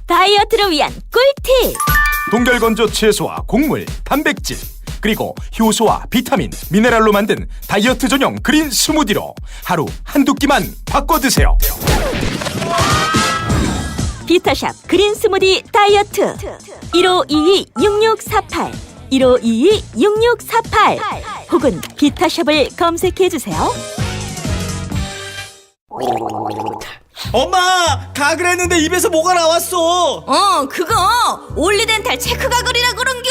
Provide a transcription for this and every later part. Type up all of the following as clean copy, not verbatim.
다이어트를 위한 꿀팁. 동결건조 채소와 곡물, 단백질, 그리고 효소와 비타민, 미네랄로 만든 다이어트 전용 그린 스무디로 하루 한두 끼만 바꿔 드세요. 비타샵 그린 스무디 다이어트 1522-6648 1522-6648 혹은 비타샵을 검색해주세요. 엄마! 가글 했는데 입에서 뭐가 나왔어! 그거 올리덴탈 체크 가글이라 그런겨.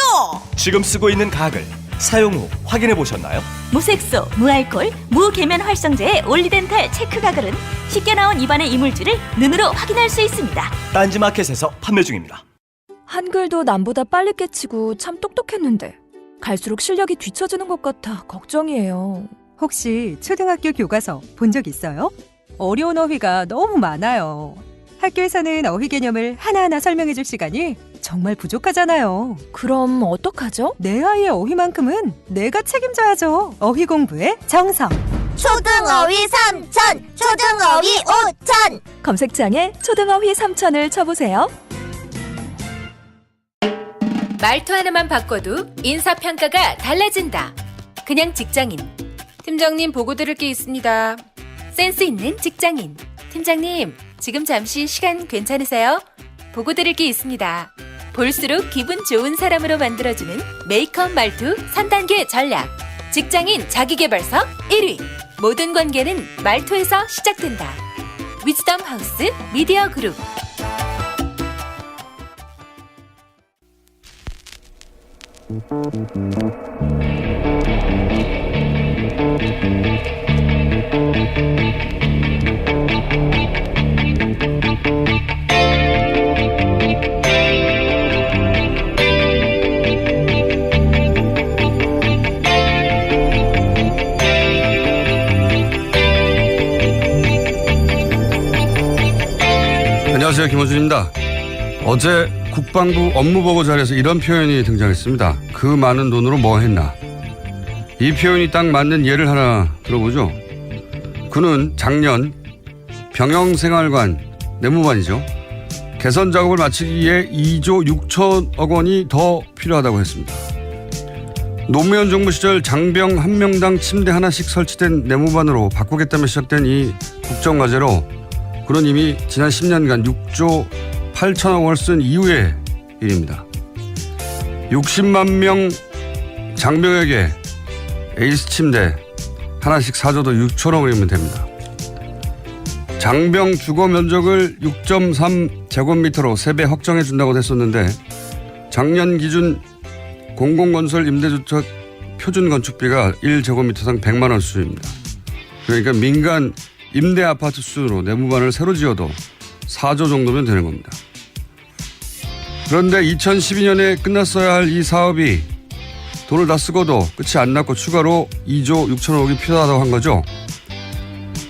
지금 쓰고 있는 가글 사용 후 확인해 보셨나요? 무색소, 무알콜, 무계면 활성제의 올리덴탈 체크 가글은 쉽게 나온 입안의 이물질을 눈으로 확인할 수 있습니다. 딴지마켓에서 판매 중입니다. 한글도 남보다 빨리 깨치고 참 똑똑했는데 갈수록 실력이 뒤처지는 것 같아 걱정이에요. 혹시 초등학교 교과서 본 적 있어요? 어려운 어휘가 너무 많아요. 학교에서는 어휘 개념을 하나하나 설명해 줄 시간이 정말 부족하잖아요. 그럼 어떡하죠? 내 아이의 어휘만큼은 내가 책임져야죠. 어휘 공부의 정성. 초등어휘 3000, 초등어휘 5000. 검색창에 초등어휘 3000을 쳐보세요. 말투 하나만 바꿔도 인사평가가 달라진다. 그냥 직장인. 팀장님 보고 드릴 게 있습니다. 센스 있는 직장인. 팀장님, 지금 잠시 시간 괜찮으세요? 보고 드릴 게 있습니다. 볼수록 기분 좋은 사람으로 만들어주는 메이크업 말투 3단계 전략. 직장인 자기계발서 1위. 모든 관계는 말투에서 시작된다. 위즈덤 하우스 미디어 그룹. 안녕하세요, 김호준입니다. 어제 국방부 업무보고 자리에서 이런 표현이 등장했습니다. 그 많은 돈으로 뭐 했나. 이 표현이 딱 맞는 예를 하나 들어보죠. 그는 작년 병영생활관 내무반이죠. 개선 작업을 마치기 위해 2조 6천억 원이 더 필요하다고 했습니다. 노무현 정부 시절 장병 한 명당 침대 하나씩 설치된 내무반으로 바꾸겠다며 시작된 이 국정과제로 그는 이미 지난 10년간 6조 8천억 원을 쓴 이후의 일입니다. 60만 명 장병에게 에이스 침대 하나씩 사줘도 6천억 원이면 됩니다. 장병 주거 면적을 6.3제곱미터로 3배 확정해 준다고 했었는데 작년 기준 공공건설 임대주택 표준 건축비가 1제곱미터당 100만 원 수준입니다. 그러니까 민간 임대 아파트 수준으로 내무반을 새로 지어도 4조 정도면 되는 겁니다. 그런데 2012년에 끝났어야 할 이 사업이 돈을 다 쓰고도 끝이 안 났고 추가로 2조 6천억이 필요하다고 한 거죠.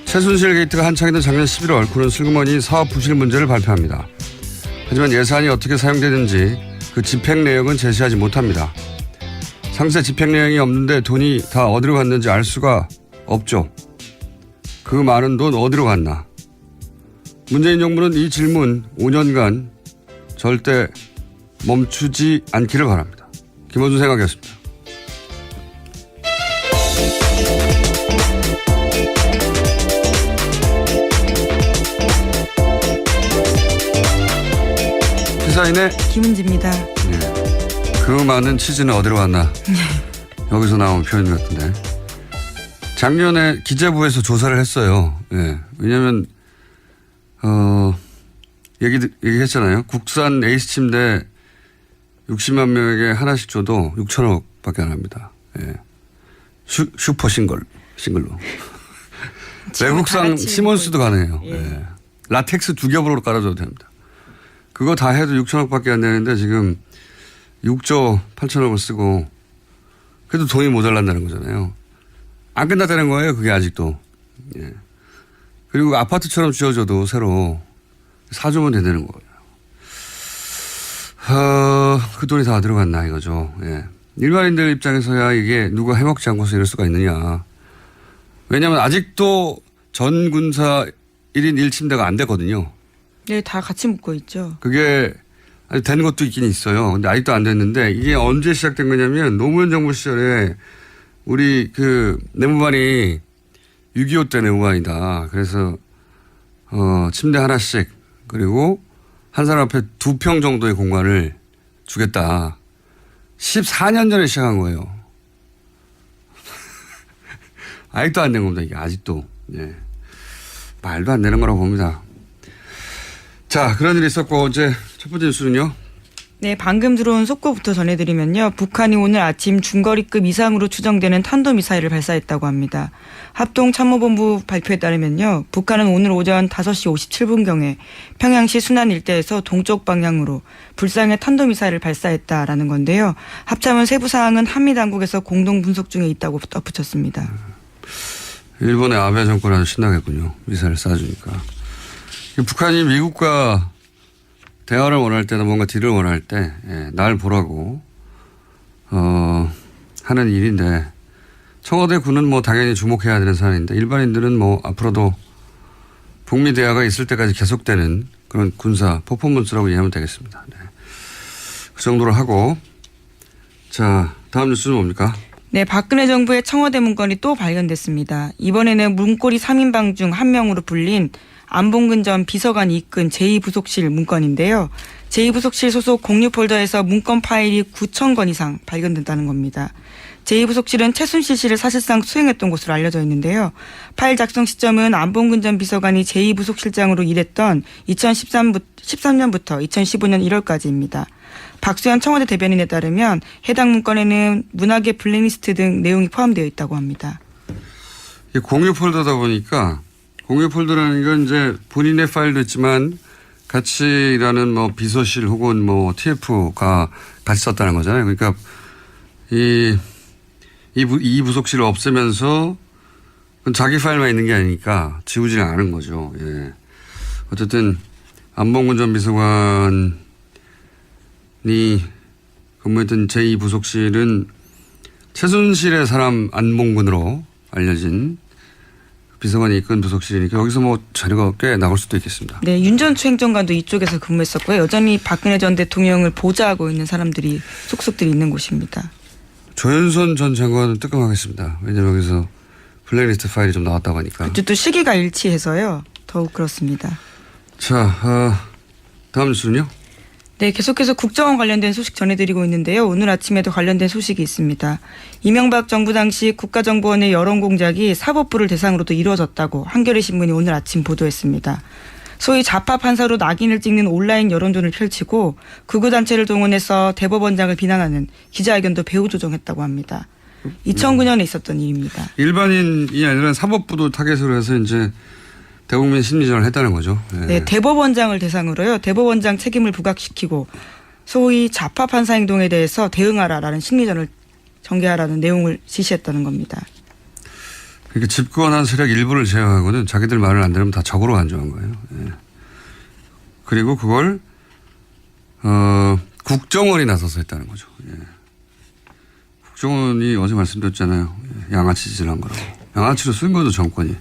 최순실 게이트가 한창이던 작년 11월 그는 슬그머니 사업 부실 문제를 발표합니다. 하지만 예산이 어떻게 사용되는지 그 집행 내역은 제시하지 못합니다. 상세 집행 내용이 없는데 돈이 다 어디로 갔는지 알 수가 없죠. 그 많은 돈 어디로 갔나. 문재인 정부는 이 질문 5년간 절대 멈추지 않기를 바랍니다. 김원준 생각이었습니다. 시사인의 김은지입니다. 그 많은 치즈는 어디로 갔나. 여기서 나온 표현 같은데. 작년에 기재부에서 조사를 했어요. 예. 왜냐면, 얘기했잖아요. 국산 에이스 침대 60만 명에게 하나씩 줘도 6천억 밖에 안 합니다. 예. 슈퍼 싱글로. 외국산 시몬스도 가능해요. 예. 라텍스 2겹으로 깔아줘도 됩니다. 그거 다 해도 6천억 밖에 안 되는데 지금 6조 8천억을 쓰고 그래도 돈이 모자란다는 거잖아요. 안 끝났다는 거예요. 그게 아직도. 예. 그리고 아파트처럼 지어줘도 새로 4조면 되는 거예요. 그 돈이 다 들어갔나 이거죠. 예. 일반인들 입장에서야 이게 누가 해먹지 않고서 이럴 수가 있느냐. 왜냐하면 아직도 전 군사 1인 1침대가 안 됐거든요. 네, 다 같이 묻고 있죠. 그게 아니, 된 것도 있긴 있어요. 근데 아직도 안 됐는데 이게 언제 시작된 거냐면 노무현 정부 시절에 우리 그 내무반이 6.25 때 내무반이다. 그래서 침대 하나씩 그리고 한 사람 앞에 2평 정도의 공간을 주겠다. 14년 전에 시작한 거예요. 아직도 안 된 겁니다. 이게 아직도. 네. 말도 안 되는 거라고 봅니다. 자, 그런 일이 있었고 어제 첫 번째 뉴스는요. 네, 방금 들어온 속보부터 전해드리면요. 북한이 오늘 아침 중거리급 이상으로 추정되는 탄도미사일을 발사했다고 합니다. 합동참모본부 발표에 따르면요. 북한은 오늘 오전 5시 57분경에 평양시 순안 일대에서 동쪽 방향으로 불상의 탄도미사일을 발사했다라는 건데요. 합참은 세부 사항은 한미당국에서 공동 분석 중에 있다고 덧붙였습니다. 일본의 아베 정권 아주 신나겠군요. 미사일 쏴주니까. 북한이 미국과 대화를 원할 때나 뭔가 딜을 원할 때 날 보라고 하는 일인데 청와대 군은 뭐 당연히 주목해야 되는 사안인데 일반인들은 뭐 앞으로도 북미 대화가 있을 때까지 계속되는 그런 군사 퍼포먼스라고 이해하면 되겠습니다. 네. 그 정도로 하고 자 다음 뉴스는 뭡니까? 네, 박근혜 정부의 청와대 문건이 또 발견됐습니다. 이번에는 문고리 3인방 중 한 명으로 불린 안봉근 전 비서관이 이끈 제2부속실 문건인데요. 제2부속실 소속 공유 폴더에서 문건 파일이 9,000건 이상 발견됐다는 겁니다. 제2부속실은 최순실 씨를 사실상 수행했던 곳으로 알려져 있는데요. 파일 작성 시점은 안봉근 전 비서관이 제2부속실장으로 일했던 2013년부터 2015년 1월까지입니다. 박수현 청와대 대변인에 따르면 해당 문건에는 문학의 블랙리스트 등 내용이 포함되어 있다고 합니다. 공유 폴더다 보니까 공유 폴더라는 건 이제 본인의 파일도 있지만 같이 일하는 뭐 비서실 혹은 뭐 TF가 같이 썼다는 거잖아요. 그러니까 이 부속실을 없애면서 자기 파일만 있는 게 아니니까 지우지는 않은 거죠. 예. 어쨌든 안봉근 전 비서관이 근무했던 제2부속실은 최순실의 사람 안봉근으로 알려진 비서관이 이끈 부속실이니까 여기서 뭐 자료가 꽤 나올 수도 있겠습니다. 네, 윤전추 행정관도 이쪽에서 근무했었고요. 여전히 박근혜 전 대통령을 보좌하고 있는 사람들이 속속들이 있는 곳입니다. 조현선 전 장관은 뜨끔하겠습니다. 왜냐하면 여기서 블랙리스트 파일이 좀 나왔다고 하니까. 또 시기가 일치해서요. 더욱 그렇습니다. 자, 다음 뉴스는요? 네, 계속해서 국정원 관련된 소식 전해드리고 있는데요. 오늘 아침에도 관련된 소식이 있습니다. 이명박 정부 당시 국가정보원의 여론공작이 사법부를 대상으로도 이루어졌다고 한겨레 신문이 오늘 아침 보도했습니다. 소위 좌파 판사로 낙인을 찍는 온라인 여론전을 펼치고 극우단체를 동원해서 대법원장을 비난하는 기자회견도 배후 조정했다고 합니다. 2009년에 있었던 일입니다. 일반인이 아니라 사법부도 타겟으로 해서 이제 대국민 심리전을 했다는 거죠. 네. 네, 대법원장을 대상으로요. 대법원장 책임을 부각시키고 소위 좌파 판사 행동에 대해서 대응하라라는 심리전을 전개하라는 내용을 지시했다는 겁니다. 그러니까 집권한 세력 일부를 제외하고는 자기들 말을 안 들으면 다 적으로 간주한 거예요. 네. 그리고 그걸 국정원이 나서서 했다는 거죠. 예. 국정원이 어제 말씀드렸잖아요. 양아치 짓을 한 거라고. 양아치로 쓴 거죠 정권이.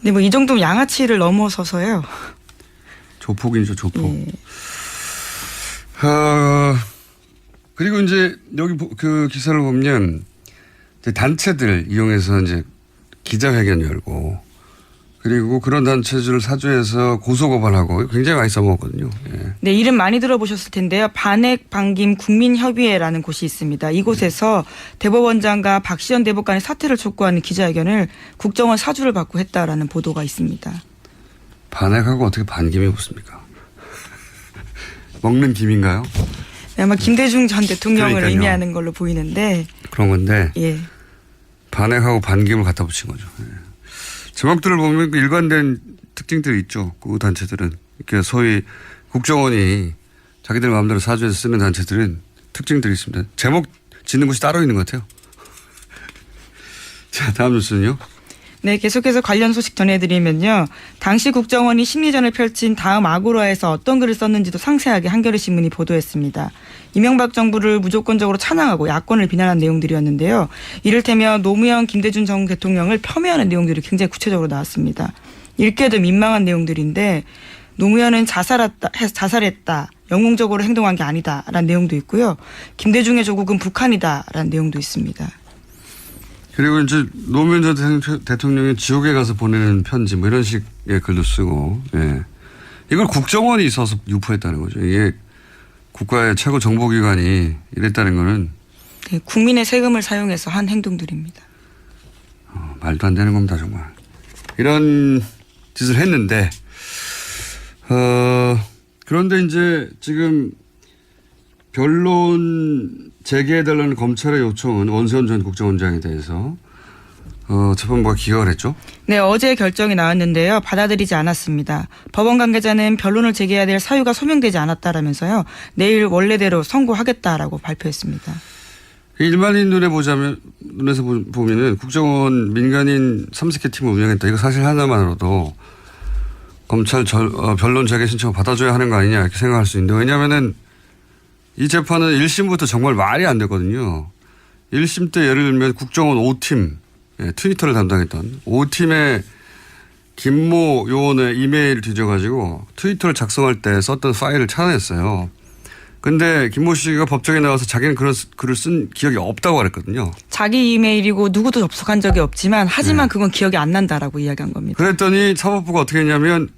네, 뭐 이 정도면 양아치를 넘어서서요. 조폭이죠, 조폭. 예. 그리고 이제 여기 그 기사를 보면 단체들 이용해서 이제 기자회견 열고 그리고 그런 단체들을 사주해서 고소고발하고 굉장히 많이 써먹었거든요. 예. 네, 이름 많이 들어보셨을 텐데요. 반핵 반김 국민협의회라는 곳이 있습니다. 이곳에서 대법원장과 박시현 대법관의 사퇴를 촉구하는 기자회견을 국정원 사주를 받고 했다라는 보도가 있습니다. 반핵하고 어떻게 반김이 붙습니까? 먹는 김인가요? 네, 아마 김대중 전 대통령을 그러니까요. 의미하는 걸로 보이는데. 그런 건데 예. 반핵하고 반김을 갖다 붙인 거죠. 예. 제목들을 보면 그 일관된 특징들이 있죠. 그 단체들은. 이렇게 소위 국정원이 자기들 마음대로 사주해서 쓰는 단체들은 특징들이 있습니다. 제목 짓는 곳이 따로 있는 것 같아요. 자, 다음 뉴스는요. 네, 계속해서 관련 소식 전해드리면요. 당시 국정원이 심리전을 펼친 다음 아고라에서 어떤 글을 썼는지도 상세하게 한겨레 신문이 보도했습니다. 이명박 정부를 무조건적으로 찬양하고 야권을 비난한 내용들이었는데요. 이를테면 노무현, 김대중 전 대통령을 폄훼하는 내용들이 굉장히 구체적으로 나왔습니다. 읽기에도 민망한 내용들인데 노무현은 자살했다. 영웅적으로 행동한 게 아니다라는 내용도 있고요. 김대중의 조국은 북한이다라는 내용도 있습니다. 그리고 이제 노무현 전 대통령이 지옥에 가서 보내는 편지 뭐 이런 식의 글도 쓰고, 예. 이걸 국정원이 있어서 유포했다는 거죠. 이게 국가의 최고 정보기관이 이랬다는 거는 네, 국민의 세금을 사용해서 한 행동들입니다. 말도 안 되는 겁니다, 정말. 이런 짓을 했는데, 그런데 이제 지금 변론 재개해달라는 검찰의 요청은 원세훈 전 국정원장에 대해서 재판부가 기각을 했죠. 네, 어제 결정이 나왔는데요. 받아들이지 않았습니다. 법원 관계자는 변론을 재개해야 될 사유가 소명되지 않았다라면서요. 내일 원래대로 선고하겠다라고 발표했습니다. 일반인 눈에서 보면은 국정원 민간인 3스케 팀을 운영했다. 이거 사실 하나만으로도 검찰 변론 재개 신청을 받아줘야 하는 거 아니냐 이렇게 생각할 수 있는데, 왜냐면은 이 재판은 1심부터 정말 말이 안 됐거든요. 1심 때 예를 들면 국정원 5팀, 예, 트위터를 담당했던 5팀의 김모 요원의 이메일을 뒤져가지고 트위터를 작성할 때 썼던 파일을 찾아냈어요. 근데 김모 씨가 법정에 나와서 자기는 그런 글을 쓴 기억이 없다고 그랬거든요. 자기 이메일이고 누구도 접속한 적이 없지만 하지만 그건 기억이 안 난다라고 이야기한 겁니다. 그랬더니 사법부가 어떻게 했냐면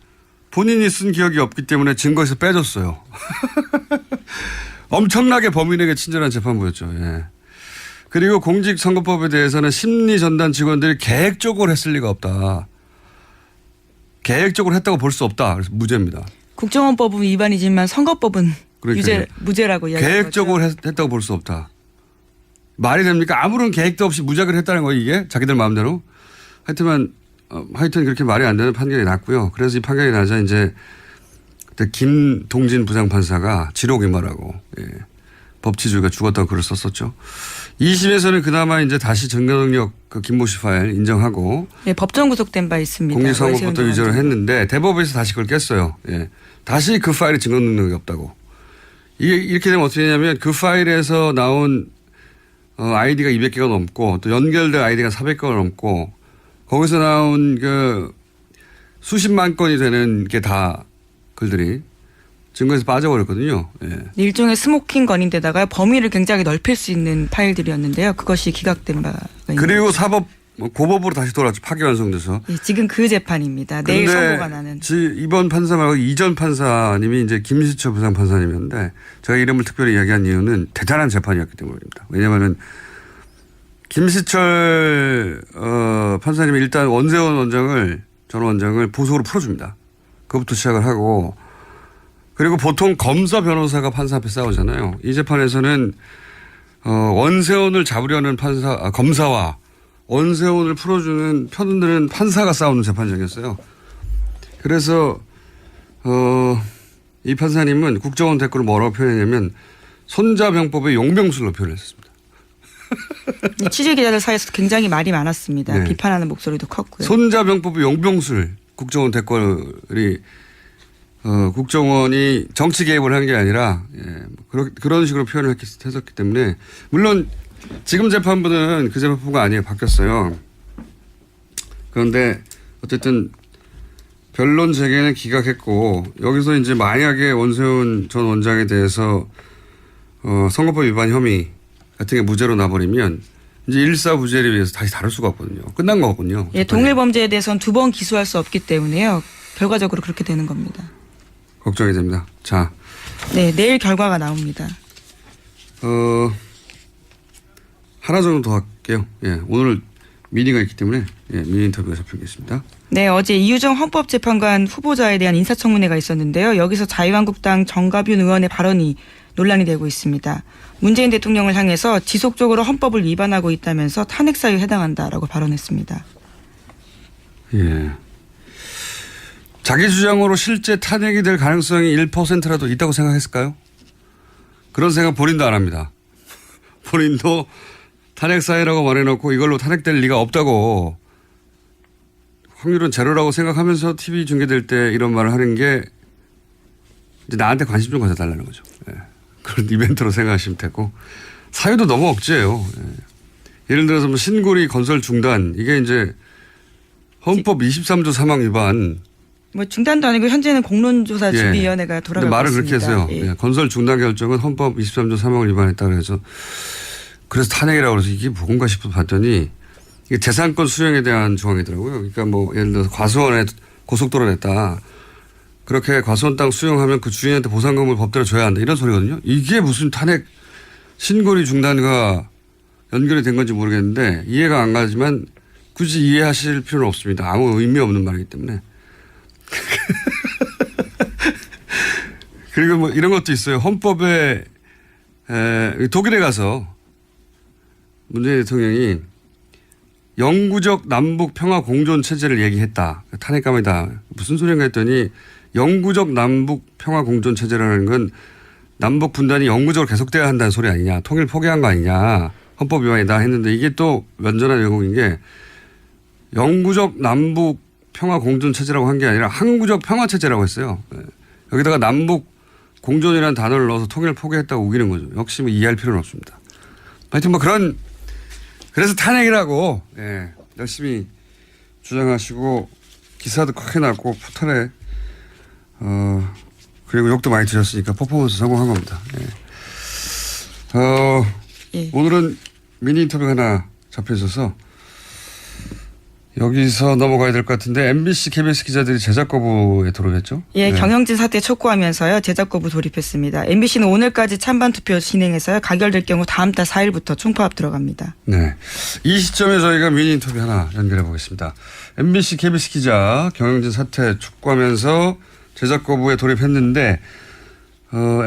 본인이 쓴 기억이 없기 때문에 증거에서 빼줬어요. 엄청나게 범인에게 친절한 재판부였죠. 예. 그리고 공직선거법에 대해서는 심리전단 직원들이 계획적으로 했을 리가 없다. 계획적으로 했다고 볼 수 없다. 그래서 무죄입니다. 국정원법은 위반이지만 선거법은 무죄라고 이야기한 계획적으로 거죠. 했다고 볼 수 없다. 말이 됩니까? 아무런 계획도 없이 무작위로 했다는 거예요, 이게? 자기들 마음대로. 하여튼 그렇게 말이 안 되는 판결이 났고요. 그래서 이 판결이 나자 이제 그때 김동진 부장판사가 지록임하라고, 예. 법치주의가 죽었다고 글을 썼었죠. 2심에서는 그나마 이제 다시 정경력 그 김모 씨 파일 인정하고. 네, 법정 구속된 바 있습니다. 공직선거법도 위조를 했는데 대법에서 다시 그걸 깼어요. 예. 다시 그 파일에 증거 능력이 없다고. 이게 이렇게 되면 어떻게 되냐면 그 파일에서 나온 아이디가 200개가 넘고 또 연결된 아이디가 400개가 넘고 거기서 나온 그 수십만 건이 되는 게 다 글들이 증거에서 빠져버렸거든요. 예. 일종의 스모킹 건인데다가 범위를 굉장히 넓힐 수 있는 파일들이었는데요. 그것이 기각된 바가 있습니다. 그리고 고법으로 다시 돌아왔죠. 파기환송돼서. 예, 지금 그 재판입니다. 내일 선고가 나는. 이번 판사 말고 이전 판사님이 이제 김시철 부장판사님이었는데 제가 이름을 특별히 이야기한 이유는 대단한 재판이었기 때문입니다. 왜냐하면 김시철 판사님이 일단 원세훈 전 원장을 보석으로 풀어줍니다. 그것부터 시작을 하고, 그리고 보통 검사 변호사가 판사 앞에 싸우잖아요. 이 재판에서는 원세훈을 잡으려는 검사와 원세훈을 풀어주는 편들은 판사가 싸우는 재판장이었어요. 그래서 이 판사님은 국정원 댓글을 뭐라고 표현했냐면 손자병법의 용병술로 표현했습니다. 취재 기자들 사이에서 굉장히 말이 많았습니다. 네. 비판하는 목소리도 컸고요. 손자병법의 용병술, 국정원 댓글이 국정원이 정치 개입을 한 게 아니라, 예, 그런 식으로 표현을 했었기 때문에, 물론 지금 재판부는 그 재판부가 아니에요. 바뀌었어요. 그런데 어쨌든 변론 재개는 기각했고, 여기서 이제 만약에 원세훈 전 원장에 대해서 선거법 위반 혐의 같은 게 무죄로 나버리면 이제 일사부재를 위해서 다시 다룰 수가 없거든요. 끝난 거거든요. 예, 동일 범죄에 대해서는 2번 기소할 수 없기 때문에요. 결과적으로 그렇게 되는 겁니다. 걱정이 됩니다. 자. 네, 내일 결과가 나옵니다. 하나 정도 더 할게요. 예, 오늘 미니가 있기 때문에 미니 인터뷰가 잡히겠습니다. 네, 어제 이유정 헌법재판관 후보자에 대한 인사청문회가 있었는데요. 여기서 자유한국당 정가윤 의원의 발언이 논란이 되고 있습니다. 문재인 대통령을 향해서 지속적으로 헌법을 위반하고 있다면서 탄핵 사유에 해당한다라고 발언했습니다. 예. 자기 주장으로 실제 탄핵이 될 가능성이 1%라도 있다고 생각했을까요? 그런 생각 본인도 안 합니다. 본인도 탄핵 사유라고 말해놓고 이걸로 탄핵될 리가 없다고, 확률은 제로라고 생각하면서 TV 중계될 때 이런 말을 하는 게 이제 나한테 관심 좀 가져달라는 거죠. 예. 그런 이벤트로 생각하시면 되고, 사유도 너무 억지예요. 예. 예를 들어서 뭐 신고리 건설 중단, 이게 이제 헌법 23조 사망 위반, 뭐 중단도 아니고 현재는 공론조사 예. 준비위원회가 근데 돌아가고 말을 있습니다. 그렇게 했어요. 예. 예, 건설 중단 결정은 헌법 23조 3항을 위반했다 그래서 탄핵이라고 그래서 이게 뭔가 싶어 봤더니 이게 재산권 수용에 대한 조항이더라고요. 그러니까 뭐 예를 들어서 과수원에 고속도로 냈다. 그렇게 과수원 땅 수용하면 그 주인한테 보상금을 법대로 줘야 한다. 이런 소리거든요. 이게 무슨 탄핵 신고리 중단과 연결이 된 건지 모르겠는데 이해가 안 가지만 굳이 이해하실 필요는 없습니다. 아무 의미 없는 말이기 때문에. 그리고 뭐 이런 것도 있어요. 헌법에 독일에 가서 문재인 대통령이 영구적 남북 평화 공존 체제를 얘기했다. 탄핵감이다. 무슨 소리인가 했더니 영구적 남북 평화 공존 체제라는 건 남북 분단이 영구적으로 계속돼야 한다는 소리 아니냐. 통일 포기한 거 아니냐. 헌법 위반이다 했는데 이게 또 완전한 왜곡인 게 영구적 남북 평화 공존 체제라고 한 게 아니라 항구적 평화 체제라고 했어요. 여기다가 남북 공존이라는 단어를 넣어서 통일을 포기했다고 우기는 거죠. 역시 뭐 이해할 필요는 없습니다. 하여튼 뭐 그래서 탄핵이라고 예, 열심히 주장하시고 기사도 크게 났고 포털에 그리고 욕도 많이 드셨으니까 퍼포먼스 성공한 겁니다. 예. 예. 오늘은 미니 인터뷰가 하나 잡혀 있어서 여기서 넘어가야 될 것 같은데 MBC, KBS 기자들이 제작 거부에 돌입했죠? 예, 네. 경영진 사태 촉구하면서요. 제작 거부 돌입했습니다. MBC는 오늘까지 찬반 투표 진행해서요. 가결될 경우 다음 달 4일부터 총파업 들어갑니다. 네. 이 시점에 저희가 미니 인터뷰 하나 연결해 보겠습니다. MBC, KBS 기자 경영진 사태 촉구하면서 제작 거부에 돌입했는데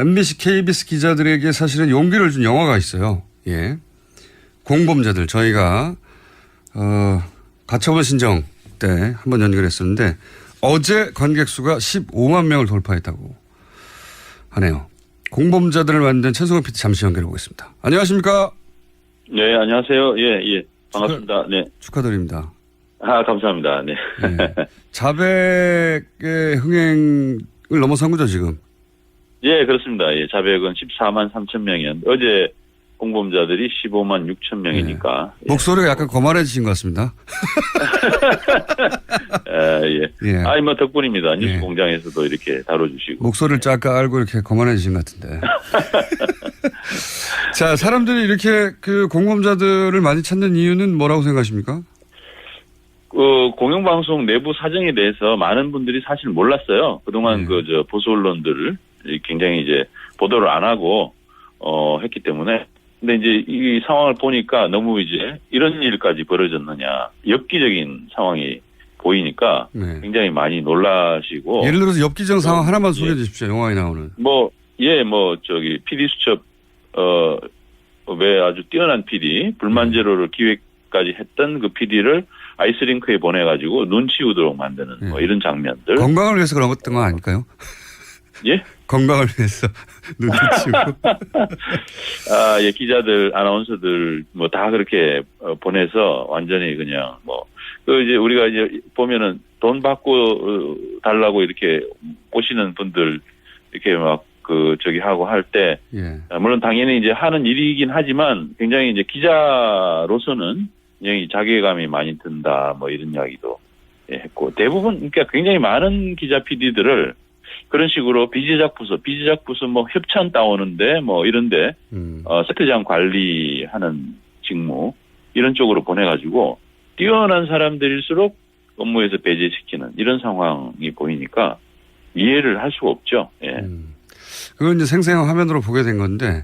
MBC, KBS 기자들에게 사실은 용기를 준 영화가 있어요. 예. 공범자들 저희가 가처분 신청 때 한번 연결했었는데 어제 관객 수가 15만 명을 돌파했다고 하네요. 공범자들을 만든 최승원 PD 잠시 연결해 보겠습니다. 안녕하십니까? 네, 안녕하세요. 예, 반갑습니다. 네. 축하드립니다. 감사합니다. 네. 네. 자백의 흥행을 넘어선 거죠, 지금? 예, 그렇습니다. 예, 자백은 14만 3천 명이었는데 어제 공범자들이 15만 6천 명이니까. 네. 목소리가 약간 거만해지신 것 같습니다. 예. 뭐 덕분입니다. 뉴스 예. 공장에서도 이렇게 다뤄주시고. 목소리를 쫙 알고 이렇게 거만해지신 것 같은데. 자, 사람들이 이렇게 그 공범자들을 많이 찾는 이유는 뭐라고 생각하십니까? 공영방송 내부 사정에 대해서 많은 분들이 사실 몰랐어요. 그동안 보수 언론들을 굉장히 이제 보도를 안 하고, 했기 때문에. 근데 이제 이 상황을 보니까 너무 이제 이런 일까지 벌어졌느냐. 엽기적인 상황이 보이니까 네. 굉장히 많이 놀라시고. 예를 들어서 엽기적 상황 하나만 소개해 주십시오. 영화에 나오는. PD 수첩, 왜 아주 뛰어난 PD, 불만 제로를 기획까지 했던 그 PD를 아이스링크에 보내가지고 눈 치우도록 만드는 뭐 이런 장면들. 건강을 위해서 그런 거 아닐까요? 예? 건강을 위해서 눈 치우고. 예, 기자들, 아나운서들 뭐 다 그렇게 보내서 완전히 그냥 이제 우리가 이제 보면은 돈 받고 달라고 이렇게 오시는 분들 이렇게 하고 할 때, 예. 물론 당연히 이제 하는 일이긴 하지만 굉장히 이제 기자로서는 굉장히 자괴감이 많이 든다, 뭐 이런 이야기도 했고, 대부분, 그러니까 굉장히 많은 기자 PD들을 그런 식으로 비제작 부서 뭐 협찬 따오는데 뭐 이런데, 세트장 관리하는 직무, 이런 쪽으로 보내가지고, 뛰어난 사람들일수록 업무에서 배제시키는 이런 상황이 보이니까 이해를 할 수가 없죠. 예. 그건 이제 생생한 화면으로 보게 된 건데,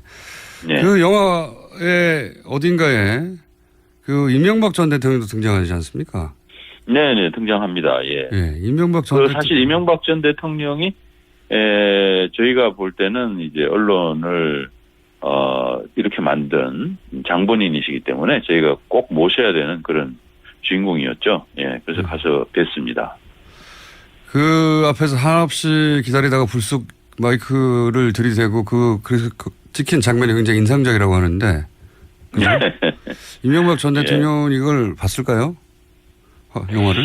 네. 그 영화의 어딘가에 그 이명박 전 대통령도 등장하지 않습니까? 네네, 등장합니다. 예. 이명박 전 대통령. 사실 이명박 전 대통령이, 저희가 볼 때는 이제 언론을, 이렇게 만든 장본인이시기 때문에 저희가 꼭 모셔야 되는 그런 주인공이었죠. 예. 그래서 가서 뵀습니다. 그 앞에서 한없이 기다리다가 불쑥 마이크를 들이대고 그래서 찍힌 장면이 굉장히 인상적이라고 하는데. 이명박 전 대통령은 이걸 봤을까요? 영화를?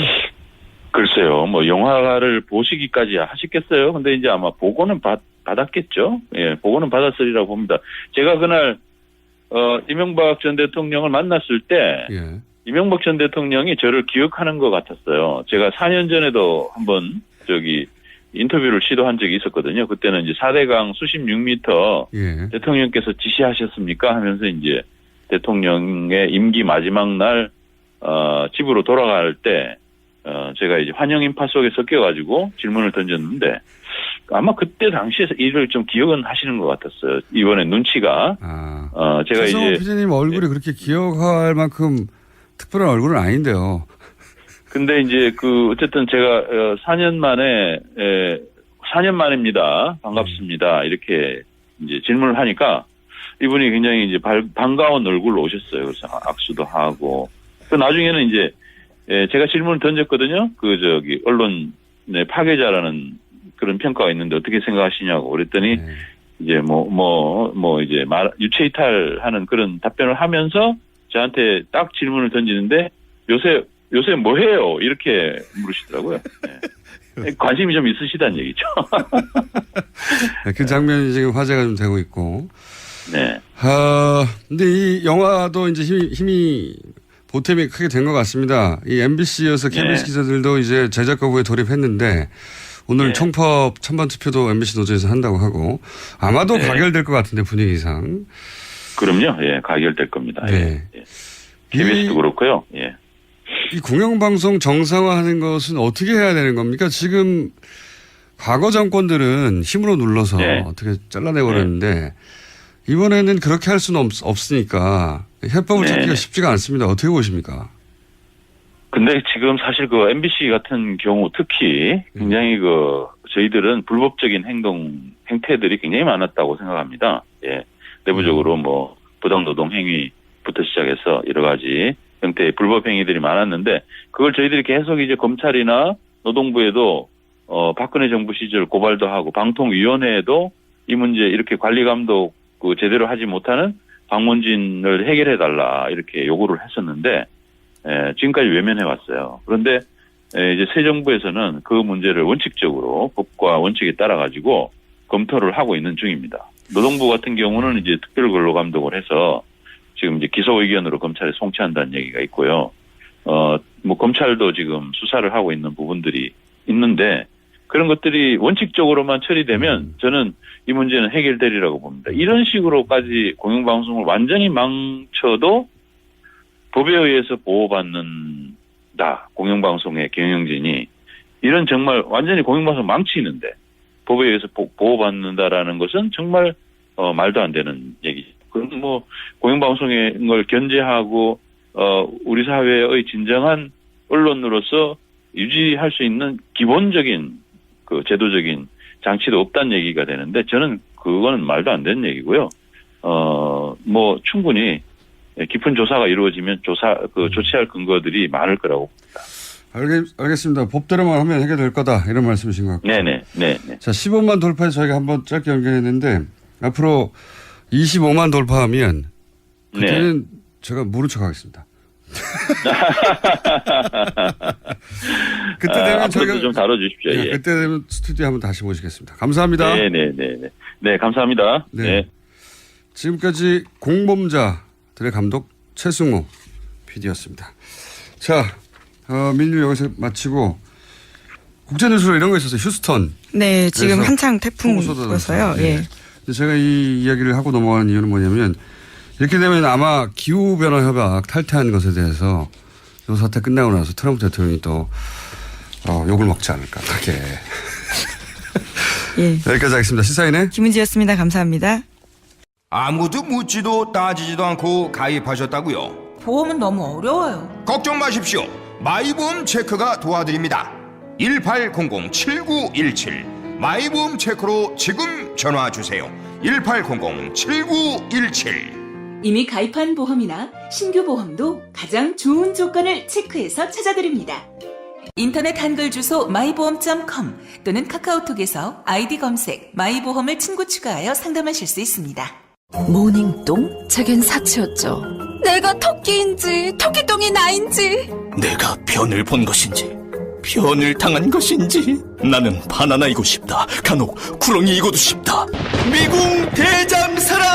글쎄요, 영화를 보시기까지 하시겠어요? 근데 이제 아마 보고는 받았겠죠? 예, 보고는 받았으리라고 봅니다. 제가 그날, 이명박 전 대통령을 만났을 때, 이명박 전 대통령이 저를 기억하는 것 같았어요. 제가 4년 전에도 한번 인터뷰를 시도한 적이 있었거든요. 그때는 이제 4대강 수십 6m 예. 대통령께서 지시하셨습니까? 하면서 이제 대통령의 임기 마지막 날, 집으로 돌아갈 때, 제가 이제 환영 인파 속에 섞여가지고 질문을 던졌는데, 아마 그때 당시에 이를 좀 기억은 하시는 것 같았어요. 이번에 눈치가. 제가 최성호 이제. PD님 얼굴이 그렇게 기억할 만큼 특별한 얼굴은 아닌데요. 근데 이제 어쨌든 제가 4년 만입니다. 반갑습니다. 이렇게 이제 질문을 하니까 이분이 굉장히 이제 반가운 얼굴로 오셨어요. 그래서 악수도 하고. 그 나중에는 이제 제가 질문을 던졌거든요. 언론의 파괴자라는 그런 평가가 있는데 어떻게 생각하시냐고 그랬더니 이제 이제 유체이탈하는 그런 답변을 하면서 저한테 딱 질문을 던지는데 요새 뭐 해요? 이렇게 물으시더라고요. 네. 관심이 좀 있으시다는 얘기죠. 그 장면이 지금 화제가 좀 되고 있고. 네. 근데 이 영화도 이제 힘이 보탬이 크게 된 것 같습니다. 이 MBC여서 KBS 기자들도 이제 제작 거부에 돌입했는데 오늘 총법 찬반 투표도 MBC 노조에서 한다고 하고 아마도 가결될 것 같은데 분위기상. 그럼요. 예, 가결될 겁니다. 네. 예. KBS도 그렇고요. 예. 이 공영방송 정상화하는 것은 어떻게 해야 되는 겁니까? 지금 과거 정권들은 힘으로 눌러서 어떻게 잘라내버렸는데 이번에는 그렇게 할 수는 없으니까 해법을 찾기가 쉽지가 않습니다. 어떻게 보십니까? 근데 지금 사실 MBC 같은 경우 특히 굉장히 저희들은 불법적인 행태들이 굉장히 많았다고 생각합니다. 예. 내부적으로 부당노동 행위부터 시작해서 여러 가지 형태의 불법 행위들이 많았는데 그걸 저희들이 계속 이제 검찰이나 노동부에도 박근혜 정부 시절 고발도 하고 방통위원회에도 이 문제 이렇게 관리 감독 제대로 하지 못하는 방문진을 해결해달라 이렇게 요구를 했었는데 지금까지 외면해 왔어요. 그런데 이제 새 정부에서는 그 문제를 원칙적으로 법과 원칙에 따라 가지고 검토를 하고 있는 중입니다. 노동부 같은 경우는 이제 특별 근로 감독을 해서 지금 이제 기소 의견으로 검찰에 송치한다는 얘기가 있고요. 검찰도 지금 수사를 하고 있는 부분들이 있는데 그런 것들이 원칙적으로만 처리되면 저는 이 문제는 해결되리라고 봅니다. 이런 식으로까지 공영방송을 완전히 망쳐도 법에 의해서 보호받는다. 공영방송의 경영진이 이런 정말 완전히 공영방송 망치는데 법에 의해서 보호받는다라는 것은 정말 말도 안 되는 얘기죠. 그럼 공영방송의 걸 견제하고 우리 사회의 진정한 언론으로서 유지할 수 있는 기본적인 제도적인 장치도 없다는 얘기가 되는데 저는 그거는 말도 안 되는 얘기고요. 충분히 깊은 조사가 이루어지면 조치할 근거들이 많을 거라고 봅니다. 알겠습니다. 법대로만 하면 해결될 거다 이런 말씀이신 것 같고요. 네네. 자, 15만 돌파해서 저희가 한번 짧게 연결했는데 앞으로 25만 돌파하면 그때는 제가 모른 척하겠습니다. 그때 되면 저희가 좀 다뤄주십시오. 예. 그때 되면 스튜디오 한번 다시 모시겠습니다. 감사합니다. 네, 감사합니다. 네. 지금까지 공범자들의 감독 최승호 PD였습니다. 자, 민유 여기서 마치고 국제뉴스로 이런 거 있었어요. 휴스턴. 네, 지금 한창 태풍이어서요. 예. 제가 이 이야기를 하고 넘어가는 이유는 뭐냐면 이렇게 되면 아마 기후변화협약 탈퇴한 것에 대해서 이 사태 끝나고 나서 트럼프 대통령이 또 욕을 먹지 않을까 크게. 예. 여기까지 하겠습니다. 시사인의 김은지였습니다. 감사합니다. 아무도 묻지도 따지지도 않고 가입하셨다고요? 보험은 너무 어려워요. 걱정 마십시오. 마이보험 체크가 도와드립니다. 1800-7917 마이보험 체크로 지금 전화 주세요. 1800-7917 이미 가입한 보험이나 신규 보험도 가장 좋은 조건을 체크해서 찾아드립니다. 인터넷 한글 주소 마이보험.com 또는 카카오톡에서 아이디 검색 마이보험을 친구 추가하여 상담하실 수 있습니다. 모닝똥? 제겐 사치였죠. 내가 토끼인지 토끼똥이 나인지 내가 변을 본 것인지 변을 당한 것인지 나는 바나나이고 싶다. 간혹 구렁이이고도 싶다. 미궁 대장사랑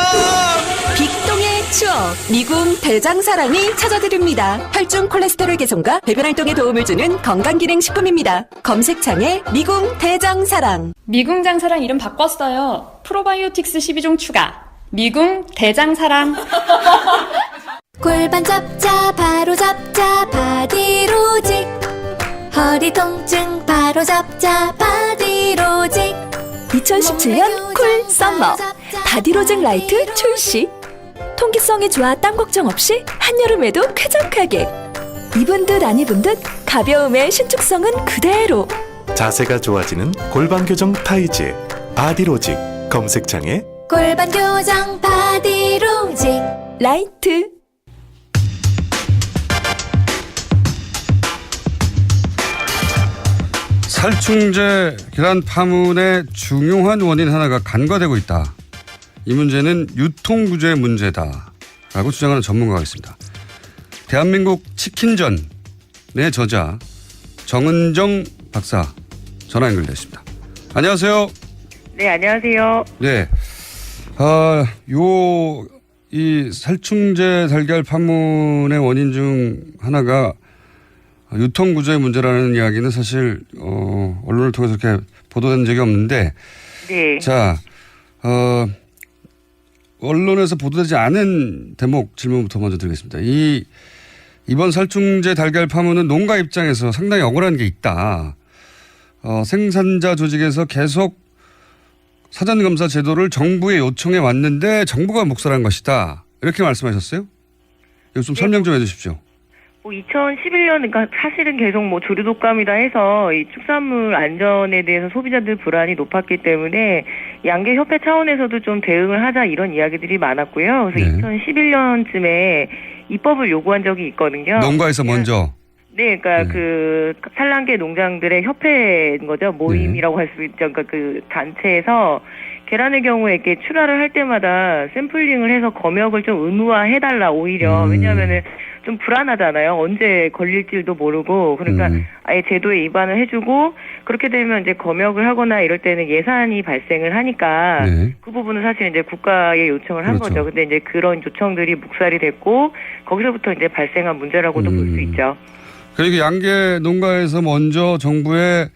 빅똥의 추억 미궁 대장사랑이 찾아드립니다. 혈중 콜레스테롤 개선과 배변 활동에 도움을 주는 건강기능식품입니다. 검색창에 미궁 대장사랑. 미궁 장사랑 이름 바꿨어요. 프로바이오틱스 12종 추가. 미궁 대장사랑. 골반 잡자 바로 잡자 바디로직. 허리 통증 바로 잡자 바디로직. 2017년 쿨 썸머 바디로직 라이트 출시. 통기성이 좋아 땀 걱정 없이 한여름에도 쾌적하게. 입은 듯 안 입은 듯 가벼움의 신축성은 그대로. 자세가 좋아지는 골반 교정 타이즈 바디로직. 검색창에 골반 교정 바디로직 라이트. 살충제 계란 파문의 중요한 원인 하나가 간과되고 있다. 이 문제는 유통구조의 문제다라고 주장하는 전문가가 있습니다. 대한민국 치킨전의 저자 정은정 박사 전화 연결되어 있습니다. 안녕하세요. 네, 안녕하세요. 네. 이 살충제 달걀 파문의 원인 중 하나가 유통구조의 문제라는 이야기는 사실, 언론을 통해서 이렇게 보도된 적이 없는데. 네. 자, 언론에서 보도되지 않은 대목 질문부터 먼저 드리겠습니다. 이번 살충제 달걀 파문은 농가 입장에서 상당히 억울한 게 있다. 생산자 조직에서 계속 사전검사 제도를 정부에 요청해 왔는데 정부가 묵살한 것이다. 이렇게 말씀하셨어요? 이거 좀 설명 좀 해 주십시오. 2011년, 그러니까 사실은 계속 조류독감이다 해서 이 축산물 안전에 대해서 소비자들 불안이 높았기 때문에 양계협회 차원에서도 좀 대응을 하자 이런 이야기들이 많았고요. 그래서 네. 2011년쯤에 입법을 요구한 적이 있거든요. 농가에서 먼저. 네, 그러니까 그 산란계 농장들의 협회인 거죠. 모임이라고 할 수 있죠. 그러니까 그 단체에서 계란의 경우에 이렇게 출하를 할 때마다 샘플링을 해서 검역을 좀 의무화해달라 오히려. 왜냐하면은 좀 불안하잖아요. 언제 걸릴지도 모르고. 그러니까 아예 제도에 위반을 해주고 그렇게 되면 이제 검역을 하거나 이럴 때는 예산이 발생을 하니까 그 부분은 사실 이제 국가에 요청을 한 거죠. 근데 이제 그런 요청들이 묵살이 됐고 거기서부터 이제 발생한 문제라고도 볼 수 있죠. 그러니까 양계 농가에서 먼저 정부에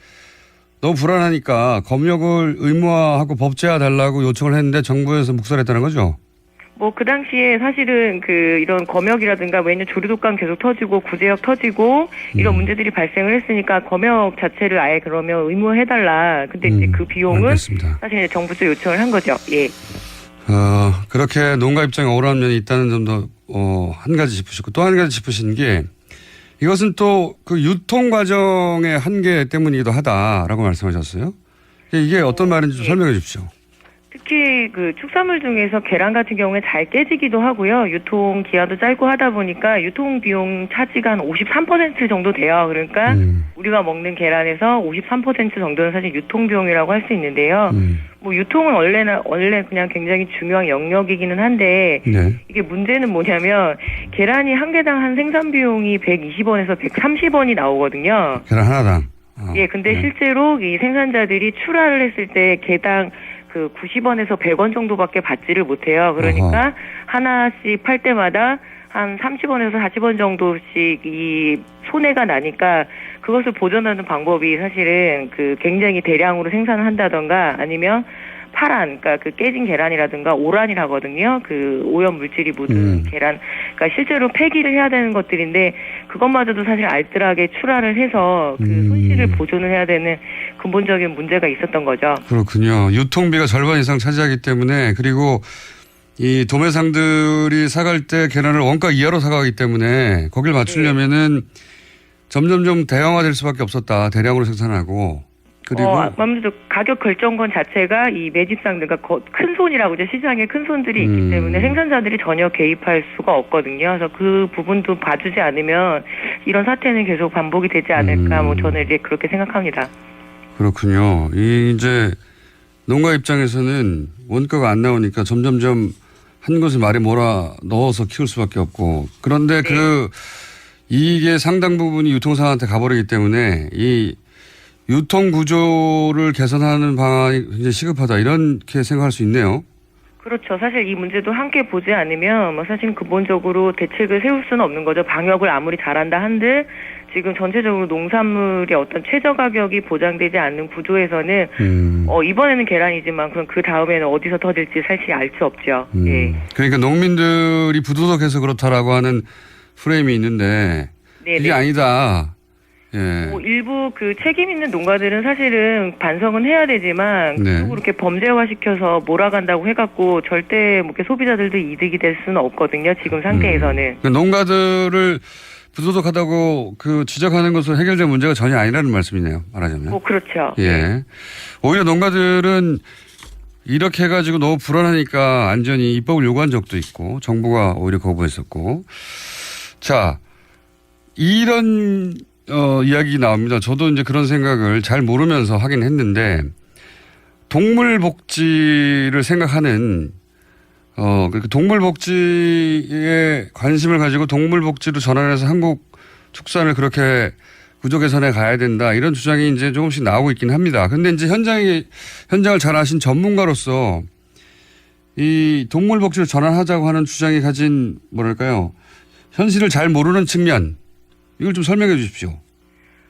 너무 불안하니까 검역을 의무화하고 법제화 달라고 요청을 했는데 정부에서 묵살했다는 거죠? 그 당시에 사실은 이런 검역이라든가 왜냐면 조류독감 계속 터지고 구제역 터지고 이런 문제들이 발생을 했으니까 검역 자체를 아예 그러면 의무화해달라. 근데 이제 그 비용은 알겠습니다. 사실 이제 정부 쪽 요청을 한 거죠. 예. 그렇게 농가 입장에 억울한 면이 있다는 점도 한 가지 짚으시고 또 한 가지 짚으신 게 이것은 또 그 유통 과정의 한계 때문이기도 하다라고 말씀하셨어요. 이게 어떤 말인지 좀 설명해 주십시오. 특히 그 축산물 중에서 계란 같은 경우에 잘 깨지기도 하고요. 유통 기한도 짧고 하다 보니까 유통 비용 차지가 한 53% 정도 돼요. 그러니까 우리가 먹는 계란에서 53% 정도는 사실 유통 비용이라고 할 수 있는데요. 유통은 원래 그냥 굉장히 중요한 영역이기는 한데 이게 문제는 뭐냐면 계란이 한 개당 한 생산 비용이 120원에서 130원이 나오거든요. 계란 하나당. 예, 근데 실제로 이 생산자들이 출하를 했을 때 개당 90원에서 100원 정도밖에 받지를 못해요. 그러니까 하나씩 팔 때마다 한 30원에서 40원 정도씩 이 손해가 나니까 그것을 보전하는 방법이 사실은 굉장히 대량으로 생산을 한다던가 아니면 파란, 그러니까 깨진 계란이라든가 오란이라거든요. 오염 물질이 묻은 계란. 그러니까 실제로 폐기를 해야 되는 것들인데 그것마저도 사실 알뜰하게 출하를 해서 손실을 보존을 해야 되는 근본적인 문제가 있었던 거죠. 그렇군요. 유통비가 절반 이상 차지하기 때문에 그리고 이 도매상들이 사갈 때 계란을 원가 이하로 사가기 때문에 거길 맞추려면은 점점점 대형화될 수밖에 없었다. 대량으로 생산하고. 그리고 아무래도 가격 결정권 자체가 이 매집상들, 그러니까 큰 손이라고 이제 시장에 큰 손들이 있기 때문에 생산자들이 전혀 개입할 수가 없거든요. 그래서 그 부분도 봐주지 않으면 이런 사태는 계속 반복이 되지 않을까. 저는 이제 그렇게 생각합니다. 그렇군요. 이제 농가 입장에서는 원가가 안 나오니까 점점점 한 것을 말에 몰아 넣어서 키울 수밖에 없고 그런데 이게 상당 부분이 유통사한테 가버리기 때문에 이 유통 구조를 개선하는 방안이 굉장히 시급하다 이렇게 생각할 수 있네요. 그렇죠. 사실 이 문제도 함께 보지 않으면 뭐 사실 근본적으로 대책을 세울 수는 없는 거죠. 방역을 아무리 잘한다 한들 지금 전체적으로 농산물의 어떤 최저 가격이 보장되지 않는 구조에서는 이번에는 계란이지만 그럼 그 다음에는 어디서 터질지 사실 알 수 없죠. 예. 그러니까 농민들이 부도덕해서 그렇다라고 하는 프레임이 있는데 네네. 그게 아니다. 예. 뭐 일부 그 책임 있는 농가들은 사실은 반성은 해야 되지만 네. 그쪽으로 이렇게 범죄화시켜서 몰아간다고 해갖고 절대 뭐 이렇게 소비자들도 이득이 될 수는 없거든요. 지금 상태에서는. 그러니까 농가들을 부도덕하다고 그 지적하는 것으로 해결될 문제가 전혀 아니라는 말씀이네요. 말하자면. 뭐 그렇죠. 예. 오히려 농가들은 이렇게 해가지고 너무 불안하니까 안전히 입법을 요구한 적도 있고 정부가 오히려 거부했었고. 자, 이런 이야기 나옵니다. 저도 이제 그런 생각을 잘 모르면서 하긴 했는데 동물 복지를 생각하는 동물 복지에 관심을 가지고 동물 복지로 전환해서 한국 축산을 그렇게 구조 개선에 가야 된다 이런 주장이 이제 조금씩 나오고 있긴 합니다. 근데 이제 현장을 잘 아신 전문가로서 이 동물 복지를 전환하자고 하는 주장이 가진 뭐랄까요 현실을 잘 모르는 측면 이걸 좀 설명해 주십시오.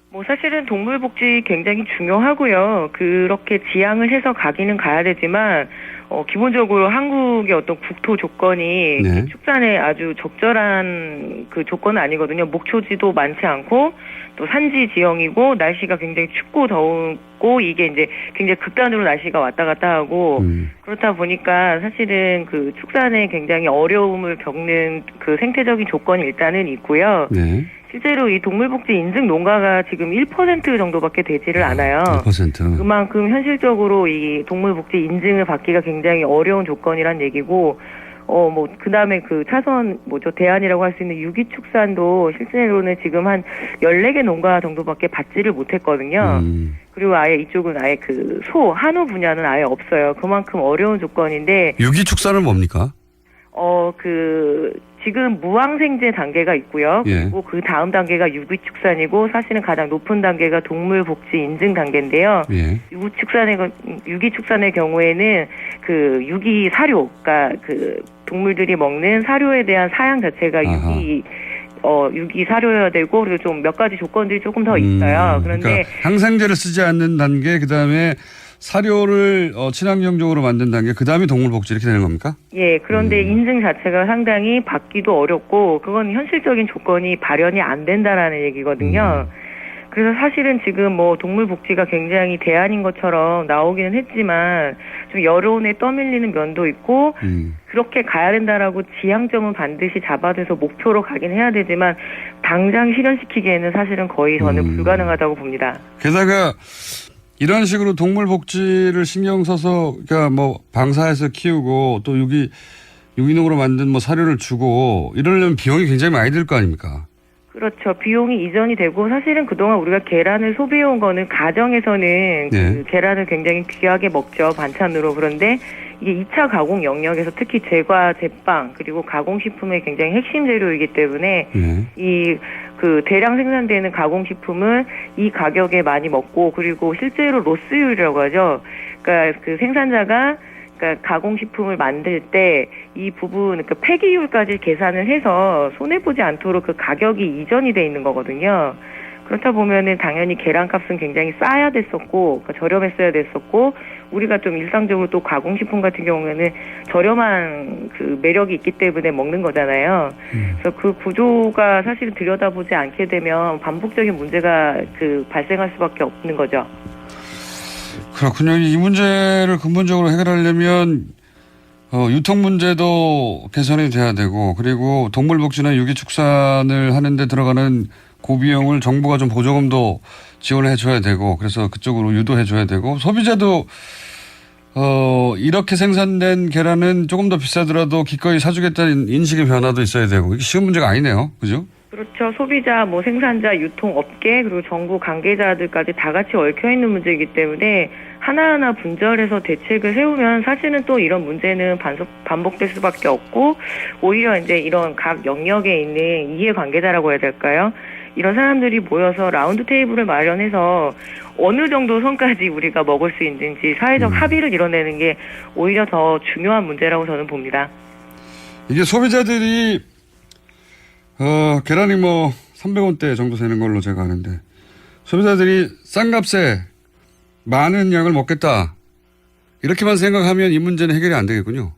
뭐 사실은 동물복지 굉장히 중요하고요. 그렇게 지향을 해서 가기는 가야 되지만 기본적으로 한국의 어떤 국토 조건이 네. 축산에 아주 적절한 그 조건은 아니거든요. 목초지도 많지 않고 또 산지 지형이고 날씨가 굉장히 춥고 더우고 이게 이제 굉장히 극단으로 날씨가 왔다 갔다 하고 그렇다 보니까 사실은 그 축산에 굉장히 어려움을 겪는 그 생태적인 조건이 일단은 있고요. 네. 실제로 이 동물복지 인증 농가가 지금 1% 정도밖에 되지를 않아요. 1%. 그만큼 현실적으로 이 동물복지 인증을 받기가 굉장히 어려운 조건이란 얘기고, 그 다음에 그 차선, 대안이라고 할 수 있는 유기축산도 실제로는 지금 한 14개 농가 정도밖에 받지를 못했거든요. 그리고 아예 이쪽은 아예 그 한우 분야는 아예 없어요. 그만큼 어려운 조건인데. 유기축산은 뭡니까? 지금 무항생제 단계가 있고요. 예. 그리고 그 다음 단계가 유기축산이고 사실은 가장 높은 단계가 동물복지 인증 단계인데요. 예. 유기축산의 경우에는 그 유기사료, 그러니까 그 동물들이 먹는 사료에 대한 사양 자체가 유기사료여야 되고 그리고 좀 몇 가지 조건들이 조금 더 있어요. 그런데 그러니까 항생제를 쓰지 않는 단계, 그 다음에 사료를 친환경적으로 만든 단계, 그 다음에 동물복지 이렇게 되는 겁니까? 예, 그런데 인증 자체가 상당히 받기도 어렵고 그건 현실적인 조건이 발현이 안 된다라는 얘기거든요. 그래서 사실은 지금 동물복지가 굉장히 대안인 것처럼 나오기는 했지만 좀 여론에 떠밀리는 면도 있고 그렇게 가야 된다라고 지향점은 반드시 잡아둬서 목표로 가긴 해야 되지만 당장 실현시키기에는 사실은 거의 저는 불가능하다고 봅니다. 게다가 이런 식으로 동물 복지를 신경 써서 그러니까 방사해서 키우고 또 유기농으로 만든 사료를 주고 이러려면 비용이 굉장히 많이 들 거 아닙니까? 그렇죠. 비용이 이전이 되고 사실은 그동안 우리가 계란을 소비해온 거는 가정에서는 그 계란을 굉장히 귀하게 먹죠. 반찬으로. 그런데 이게 2차 가공 영역에서 특히 제과, 제빵 그리고 가공식품의 굉장히 핵심 재료이기 때문에 그 대량 생산되는 가공식품은 이 가격에 많이 먹고 그리고 실제로 로스율이라고 하죠. 그러니까 그 생산자가 가공식품을 만들 때 이 부분, 폐기율까지 계산을 해서 손해보지 않도록 그 가격이 이전이 돼 있는 거거든요. 그렇다 보면은 당연히 계란값은 굉장히 싸야 됐었고, 저렴했어야 됐었고, 우리가 좀 일상적으로 또 가공식품 같은 경우에는 저렴한 그 매력이 있기 때문에 먹는 거잖아요. 그래서 그 구조가 사실은 들여다보지 않게 되면 반복적인 문제가 발생할 수밖에 없는 거죠. 그렇군요. 이 문제를 근본적으로 해결하려면 유통 문제도 개선이 돼야 되고 그리고 동물복지나 유기축산을 하는데 들어가는 고비용을 정부가 좀 보조금도 지원해 줘야 되고 그래서 그쪽으로 유도해 줘야 되고 소비자도 이렇게 생산된 계란은 조금 더 비싸더라도 기꺼이 사주겠다는 인식의 변화도 있어야 되고 이게 쉬운 문제가 아니네요. 그죠? 그렇죠. 소비자, 생산자, 유통업계 그리고 정부 관계자들까지 다 같이 얽혀있는 문제이기 때문에 하나하나 분절해서 대책을 세우면 사실은 또 이런 문제는 반복될 수밖에 없고 오히려 이제 이런 각 영역에 있는 이해관계자라고 해야 될까요? 이런 사람들이 모여서 라운드 테이블을 마련해서 어느 정도 선까지 우리가 먹을 수 있는지 사회적 합의를 이뤄내는 게 오히려 더 중요한 문제라고 저는 봅니다. 이게 소비자들이 계란이 뭐 300원대 정도 되는 걸로 제가 아는데 소비자들이 싼 값에 많은 양을 먹겠다 이렇게만 생각하면 이 문제는 해결이 안 되겠군요.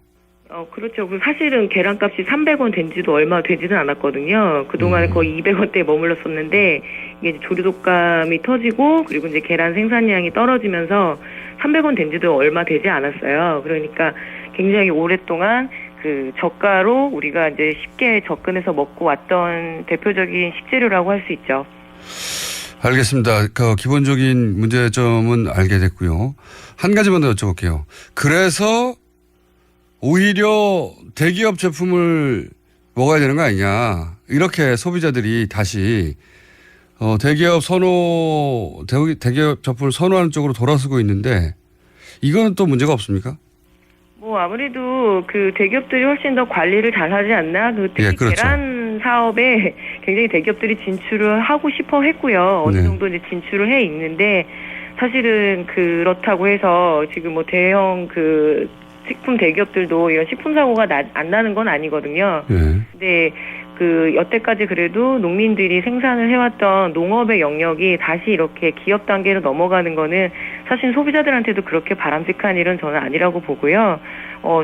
그렇죠. 사실은 계란값이 300원 된 지도 얼마 되지는 않았거든요. 그동안 거의 200원대에 머물렀었는데 이게 조류독감이 터지고 그리고 이제 계란 생산량이 떨어지면서 300원 된 지도 얼마 되지 않았어요. 그러니까 굉장히 오랫동안 그 저가로 우리가 이제 쉽게 접근해서 먹고 왔던 대표적인 식재료라고 할 수 있죠. 알겠습니다. 그 기본적인 문제점은 알게 됐고요. 한 가지만 더 여쭤볼게요. 그래서 오히려 대기업 제품을 먹어야 되는 거 아니냐. 이렇게 소비자들이 다시 대기업 제품을 선호하는 쪽으로 돌아서고 있는데 이거는 또 문제가 없습니까? 뭐 아무래도 그 대기업들이 훨씬 더 관리를 잘하지 않나. 특히 그렇죠. 계란 사업에 굉장히 대기업들이 진출을 하고 싶어 했고요. 어느 정도 이제 진출을 해 있는데 사실은 그렇다고 해서 지금 뭐 대형 그 식품 대기업들도 이런 식품 사고가 안 나는 건 아니거든요. 근데 그 여태까지 그래도 농민들이 생산을 해왔던 농업의 영역이 다시 이렇게 기업 단계로 넘어가는 거는 사실 소비자들한테도 그렇게 바람직한 일은 저는 아니라고 보고요.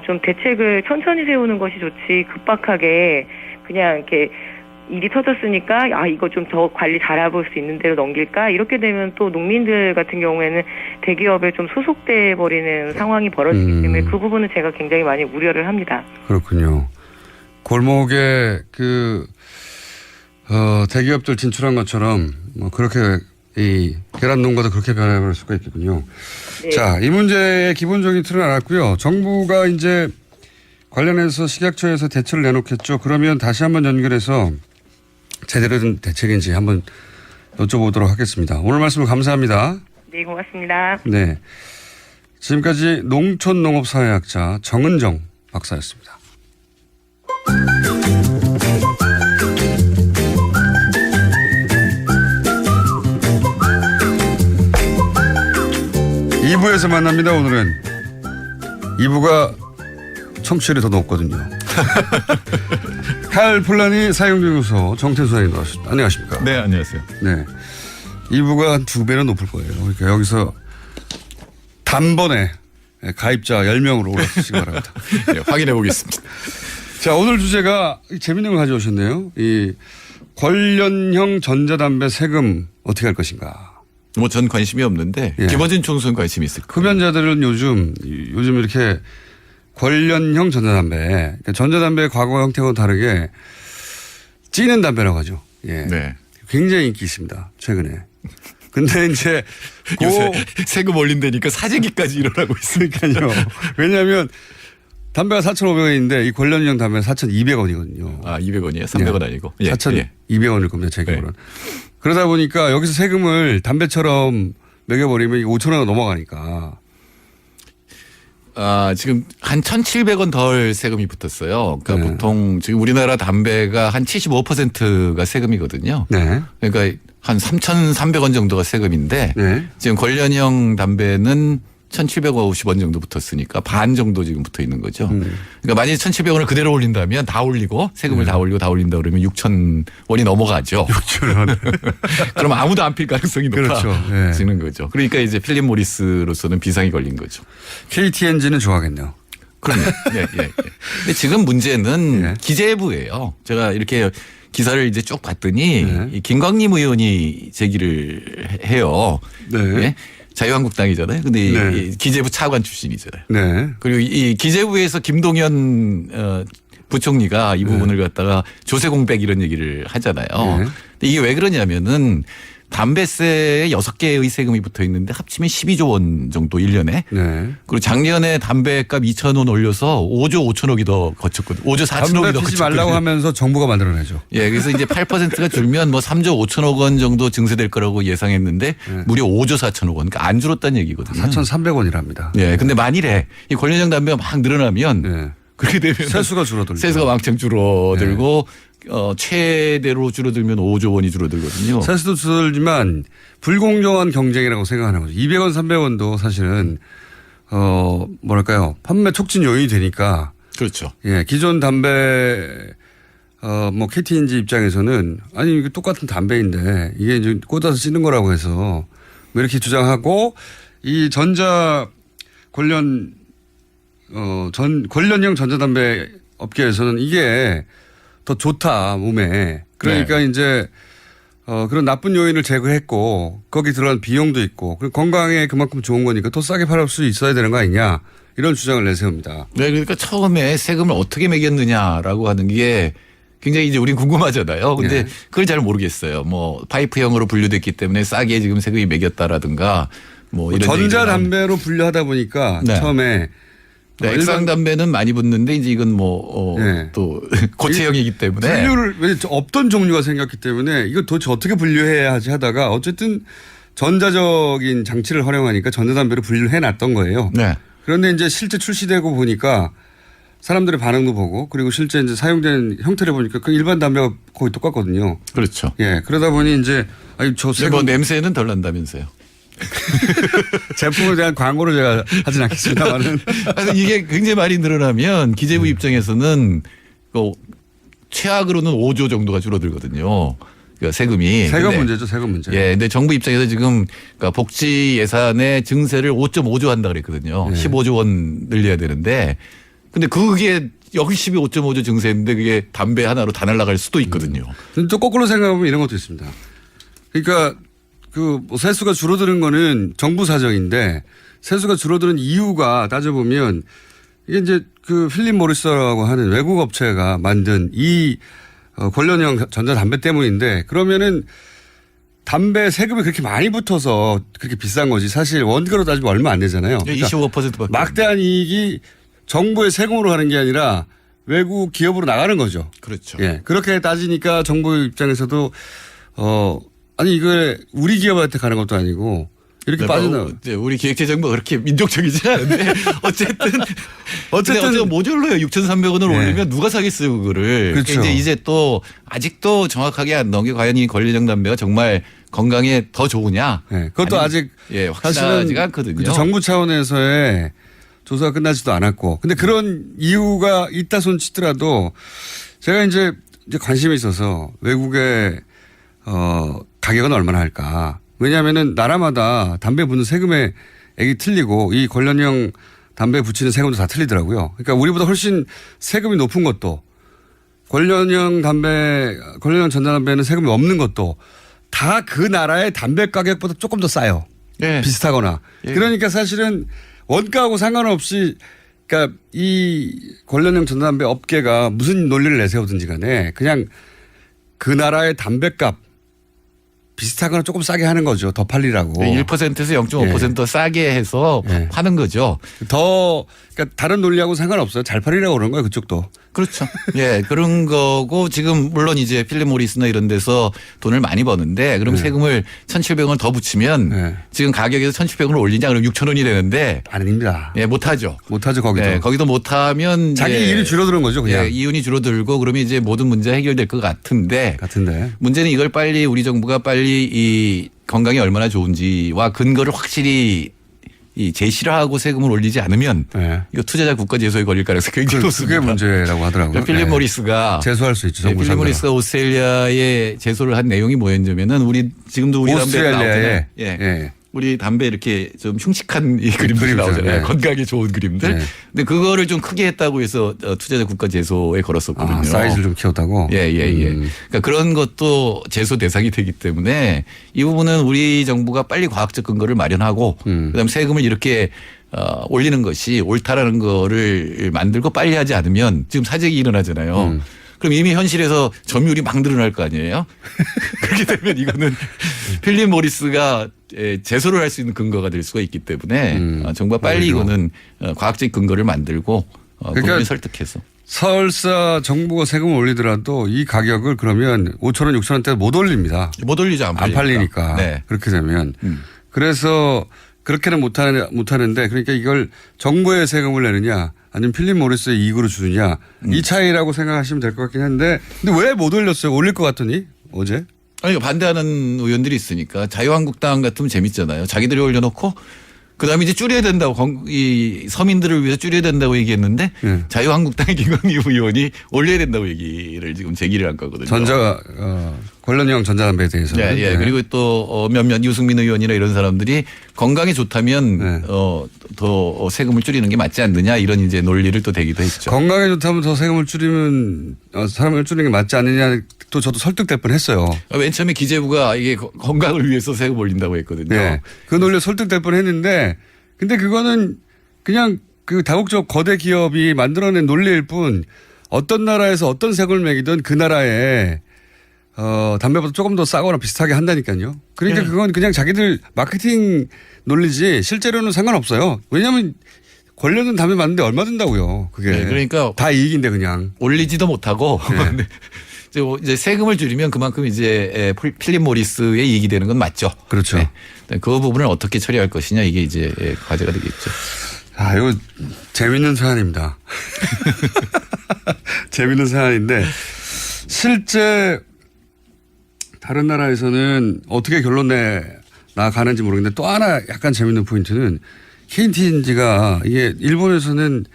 좀 대책을 천천히 세우는 것이 좋지 급박하게 그냥 이렇게 일이 터졌으니까 이거 좀 더 관리 잘해볼 수 있는 대로 넘길까 이렇게 되면 또 농민들 같은 경우에는 대기업에 좀 소속돼 버리는 상황이 벌어지기 때문에 그 부분은 제가 굉장히 많이 우려를 합니다. 그렇군요. 골목에 대기업들 진출한 것처럼 뭐 그렇게 이 계란 농가도 그렇게 변해버릴 수가 있겠군요. 네. 자, 이 문제의 기본적인 틀은 알았고요. 정부가 이제 관련해서 식약처에서 대책을 내놓겠죠. 그러면 다시 한번 연결해서 제대로 된 대책인지 한번 여쭤보도록 하겠습니다. 오늘 말씀 감사합니다. 네, 고맙습니다. 네. 지금까지 농촌농업사회학자 정은정 박사였습니다. (2부에서) 만납니다. 오늘은 2부가 청취율이 더 높거든요. 칼폴라니 사용연구소 정태수 선생님 나왔습니다. 안녕하십니까? 네, 안녕하세요. 네. 2부가 한 2배는 높을 거예요. 그러니까 여기서 단번에 가입자 10명으로 올라가시기 바랍니다. 네, 확인해 보겠습니다. 자, 오늘 주제가 재밌는 걸 가져오셨네요. 이 관련형 전자담배 세금 어떻게 할 것인가. 뭐 전 관심이 없는데 김어준 총수는 관심이 있을 거예요. 흡연자들은 요즘 이렇게 관련형 전자담배, 그러니까 전자담배의 과거 형태와 다르게 찌는 담배라고 하죠. 예. 네. 굉장히 인기 있습니다. 최근에. 근데 이제 요새 세금 올린다니까 사재기까지 일어나고 있으니까요. 왜냐하면 담배가 4,500원인데 이 관련형 담배는 4,200원이거든요. 아, 200원이에요? 300원 아니고? 예. 4,200원일 겁니다. 제 기억으로는. 그러다 보니까 여기서 세금을 담배처럼 매겨버리면 5,000원 넘어가니까. 지금 한 1,700원 덜 세금이 붙었어요. 그러니까 보통 지금 우리나라 담배가 한 75%가 세금이거든요. 네. 그러니까 한 3,300원 정도가 세금인데 지금 관련형 담배는 1,750원 정도 붙었으니까 반 정도 지금 붙어 있는 거죠. 그러니까 만약에 1,700원을 그대로 올린다면 다 올리고 세금을 다 올리고 다 올린다 그러면 6,000원이 넘어가죠. 6,000원. 그럼 아무도 안 필 가능성이 높아지는 그렇죠. 거죠. 그러니까 이제 필립 모리스로서는 비상이 걸린 거죠. KTNG는 좋아하겠네요. 그럼요. 예. 근데 지금 문제는 기재부예요. 제가 이렇게 기사를 이제 쭉 봤더니 이 김광림 의원이 제기를 해요. 네. 자유한국당이잖아요. 근데 이 기재부 차관 출신이잖아요. 네. 그리고 이 기재부에서 김동연 부총리가 이 부분을 갖다가 조세공백 이런 얘기를 하잖아요. 근데 이게 왜 그러냐면은 담배세에 6개의 세금이 붙어 있는데 합치면 12조 원 정도 1년에. 그리고 작년에 담배값 2,000원 올려서 5조 5천억이 더 거쳤거든요. 5조 4천억이 더 거쳤거든요. 담배 피지 말라고 하면서 정부가 만들어내죠. 예, 그래서 이제 8%가 줄면 뭐 3조 5천억 원 정도 증세될 거라고 예상했는데 무려 5조 4천억 원. 그러니까 안 줄었다는 얘기거든요. 4,300원이랍니다. 예, 근데 만일에 이 관련형 담배가 막 늘어나면 그렇게 되면 세수가 줄어들고 세수가 왕창 줄어들고 최대로 줄어들면 5조 원이 줄어들거든요. 세수도 줄어들지만 불공정한 경쟁이라고 생각하는 거죠. 200원, 300원도 사실은 뭐랄까요 판매 촉진 요인이 되니까. 그렇죠. 예, 기존 담배 뭐 KTNG 입장에서는 아니 이게 똑같은 담배인데 이게 이제 꽂아서 찌는 거라고 해서 뭐 이렇게 주장하고 이 전자 관련 관련형 전자담배 업계에서는 이게 더 좋다 몸에 그러니까 이제 그런 나쁜 요인을 제거했고 거기 들어간 비용도 있고 그리고 건강에 그만큼 좋은 거니까 더 싸게 팔을 수 있어야 되는 거 아니냐 이런 주장을 내세웁니다. 네, 그러니까 처음에 세금을 어떻게 매겼느냐라고 하는 게 굉장히 이제 우린 궁금하잖아요. 근데 그걸 잘 모르겠어요. 뭐 파이프형으로 분류됐기 때문에 싸게 지금 세금이 매겼다라든가 뭐 이런 전자담배로 분류하다 보니까 처음에 네, 액상 담배는 많이 붙는데 이제 이건 또 고체형이기 때문에 분류를 왜 없던 종류가 생겼기 때문에 이거 도대체 어떻게 분류해야 하지 하다가 어쨌든 전자적인 장치를 활용하니까 전자담배로 분류를 해놨던 거예요. 네. 그런데 이제 실제 출시되고 보니까 사람들의 반응도 보고 그리고 실제 이제 사용된 형태를 보니까 그 일반 담배가 거의 똑같거든요. 그렇죠. 예, 그러다 보니 이제 뭐 냄새는 덜 난다면서요. 제품에 대한 광고를 제가 하진 않겠습니다만은 이게 굉장히 많이 늘어나면 기재부 입장에서는 최악으로는 5조 정도가 줄어들거든요. 그러니까 세금이. 세금 문제죠, 세금 문제. 예, 근데 정부 입장에서 지금 그러니까 복지 예산의 증세를 5.5조 한다 그랬거든요. 15조 원 늘려야 되는데, 근데 그게 열심히 5.5조 증세인데 그게 담배 하나로 다 날아갈 수도 있거든요. 또 거꾸로 생각하면 이런 것도 있습니다. 그러니까 뭐 세수가 줄어드는 거는 정부 사정인데 세수가 줄어드는 이유가 따져보면 이게 이제 그 필립 모리스라고 하는 외국 업체가 만든 이 관련형 전자담배 때문인데 그러면은 담배 세금이 그렇게 많이 붙어서 그렇게 비싼 거지 사실 원가로 따지면 얼마 안 되잖아요. 그러니까 25%밖에. 막대한 이익이 정부의 세금으로 가는 게 아니라 외국 기업으로 나가는 거죠. 그렇죠. 예. 그렇게 따지니까 정부 입장에서도 아니 이거 우리 기업한테 가는 것도 아니고 이렇게 빠져나. 우리 기획재정부가 그렇게 민족적이지 않은데 어쨌든 모듈로요. 6,300원을 올리면 누가 사겠어요 그거를. 그렇죠. 이제 또 아직도 정확하게 안 나온 게 과연 이 관련형 담배가 정말 건강에 더 좋으냐. 네, 그것도 아직 확실하지가 않거든요. 그렇죠. 정부 차원에서의 조사가 끝나지도 않았고. 근데 그런 이유가 있다 손 치더라도 제가 이제 관심이 있어서 외국의 가격은 얼마나 할까. 왜냐하면은 나라마다 담배 붙는 세금의 액이 틀리고 이 관련형 담배 붙이는 세금도 다 틀리더라고요. 그러니까 우리보다 훨씬 세금이 높은 것도 관련형 전자담배는 세금이 없는 것도 다 그 나라의 담배 가격보다 조금 더 싸요. 네. 비슷하거나. 그러니까 사실은 원가하고 상관없이 그러니까 이 관련형 전자담배 업계가 무슨 논리를 내세우든지 간에 그냥 그 나라의 담배값 비슷하거나 조금 싸게 하는 거죠. 더 팔리라고. 1%에서 0.5% 더 싸게 해서 파는 거죠. 그러니까 다른 논리하고 상관없어요. 잘 팔리라고 그런 거예요. 그쪽도. 그렇죠. 예, 그런 거고 지금 물론 이제 필립 모리스나 이런 데서 돈을 많이 버는데 그럼 세금을 1,700원 더 붙이면 지금 가격에서 1,700원을 올리냐 그럼 6,000원이 되는데 아닙니다. 예, 못하죠. 못하죠 거기도. 예, 거기도 못하면 자기 이윤이 줄어드는 거죠 그냥. 예, 이윤이 줄어들고 그러면 이제 모든 문제가 해결될 것 같은데 문제는 이걸 빨리 우리 정부가 빨리 이 건강이 얼마나 좋은지와 근거를 확실히 제시를 하고 세금을 올리지 않으면 이거 투자자 국가 제소에 걸릴 가능성이 굉장히 높습니다. 그게 문제라고 하더라고요. 필립 모리스가 제소할 수 있죠. 필립 모리스가 오스트레일리아에 제소를 한 내용이 뭐였냐면은 우리 지금도 우리 담배 나오잖아요. 우리 담배 이렇게 좀 흉측한 이 그림들이 나오잖아요. 건강에 좋은 그림들. 근데 그거를 좀 크게 했다고 해서 투자자 국가 제소에 걸었었거든요. 사이즈를 좀 키웠다고? 예. 그러니까 그런 것도 제소 대상이 되기 때문에 이 부분은 우리 정부가 빨리 과학적 근거를 마련하고 그다음에 세금을 이렇게 올리는 것이 옳다라는 거를 만들고 빨리 하지 않으면 지금 사재기 일어나잖아요. 그럼 이미 현실에서 점유율이 막 늘어날 거 아니에요? 그렇게 되면 이거는 필립 모리스가 제소를 할 수 있는 근거가 될 수가 있기 때문에 정부가 빨리 이거는 과학적 근거를 만들고 국민을 설득해서. 설사 정부가 세금을 올리더라도 이 가격을 그러면 5,000원, 6,000원대 못 올립니다. 못 올리죠. 안 팔리니까. 네. 그렇게 되면. 그래서 그렇게는 못 하는데 그러니까 이걸 정부의 세금을 내느냐 아니면 필립 모리스의 이익으로 주느냐 이 차이라고 생각하시면 될 것 같긴 한데 근데 왜 못 올렸어요? 올릴 것 같더니 어제? 아니 반대하는 의원들이 있으니까 자유한국당 같으면 재밌잖아요. 자기들이 올려놓고 그다음에 이제 줄여야 된다고 이 서민들을 위해서 줄여야 된다고 얘기했는데 자유한국당의 김광희 의원이 올려야 된다고 얘기를 지금 제기를 한 거거든요. 관련형 전자담배에 대해서. 예, 예. 그리고 또 몇몇 유승민 의원이나 이런 사람들이 건강에 좋다면 더 세금을 줄이는 게 맞지 않느냐 이런 이제 논리를 또 대기도 했죠. 건강에 좋다면 더 세금을 줄이면 사람을 줄이는 게 맞지 않느냐 또 저도 설득될 뻔했어요. 맨 처음에 기재부가 이게 건강을 위해서 세금 올린다고 했거든요. 네. 그 논리 설득될 뻔했는데 근데 그거는 그냥 그 다국적 거대 기업이 만들어낸 논리일 뿐 어떤 나라에서 어떤 세금을 매기든 그 나라에 담배보다 조금 더 싸거나 비슷하게 한다니까요. 그러니까 그건 그냥 자기들 마케팅 논리지 실제로는 상관없어요. 왜냐하면 권력은 담배 맞는데 얼마 든다고요. 그게. 네, 그러니까 다 이익인데 그냥. 올리지도 못하고 이제 세금을 줄이면 그만큼 이제 필립 모리스의 이익이 되는 건 맞죠. 그렇죠. 네. 그 부분을 어떻게 처리할 것이냐 이게 이제 과제가 되겠죠. 아, 이거 재밌는 사안입니다. 재밌는 사안인데 실제 다른 나라에서는 어떻게 결론 나가는지 모르겠는데 또 하나 약간 재밌는 포인트는 KTNG가 이게 일본에서는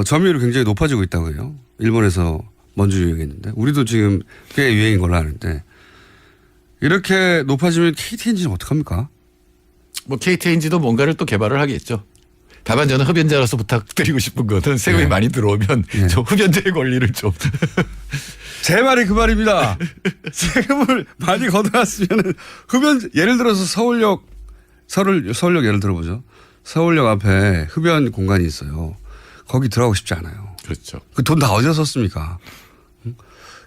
점유율이 굉장히 높아지고 있다고 해요. 일본에서 먼저 유행했는데 우리도 지금 꽤 유행인 걸로 아는데 이렇게 높아지면 KTNG는 어떡합니까? 뭐 KTNG도 뭔가를 또 개발을 하겠죠. 다만 저는 흡연자로서 부탁드리고 싶은 거는 세금이 많이 들어오면 저 흡연자의 권리를 좀. 제 말이 그 말입니다. 세금을 많이 걷어놨으면 예를 들어서 서울역 예를 들어보죠. 서울역 앞에 흡연 공간이 있어요. 거기 들어가고 싶지 않아요. 그렇죠. 그 돈 다 어디서 썼습니까?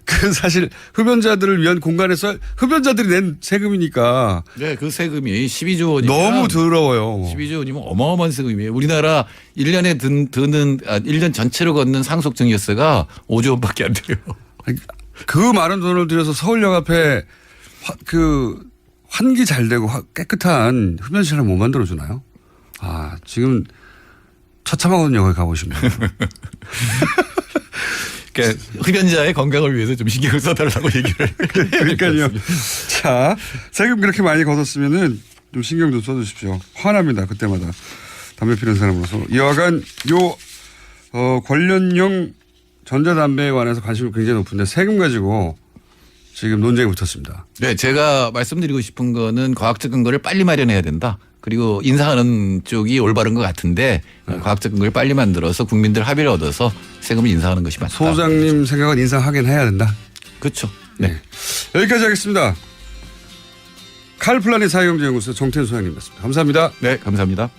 그 사실 흡연자들을 위한 공간에서 흡연자들이 낸 세금이니까. 네, 그 세금이 12조 원이면 너무 더러워요. 12조 원이면 어마어마한 세금이에요. 우리나라 1년에 드는 1년 전체로 걷는 상속증여세가 5조 원밖에 안 돼요. 그 많은 돈을 들여서 서울역 앞에 환기 잘 되고 깨끗한 흡연실을 못 만들어 주나요? 아, 지금 처참하거든요. 거기 가보시면. 그러니까 흡연자의 건강을 위해서 좀 신경을 써달라고 얘기를. 그러니까요. 자, 세금 그렇게 많이 걷었으면은 좀 신경 좀 써주십시오. 화납니다. 그때마다 담배 피우는 사람으로서. 여하간 관련용 전자담배에 관해서 관심이 굉장히 높은데 세금 가지고 지금 논쟁이 붙었습니다. 네, 제가 말씀드리고 싶은 거는 과학적 근거를 빨리 마련해야 된다. 그리고 인상하는 쪽이 올바른 것 같은데 과학적 근거를 빨리 만들어서 국민들 합의를 얻어서 세금을 인상하는 것이 맞다. 소장님 생각은 인상하긴 해야 된다. 그렇죠. 네. 여기까지 하겠습니다. 칼플라닛 사회경제연구소 정태현 소장님이었습니다. 감사합니다. 네, 감사합니다.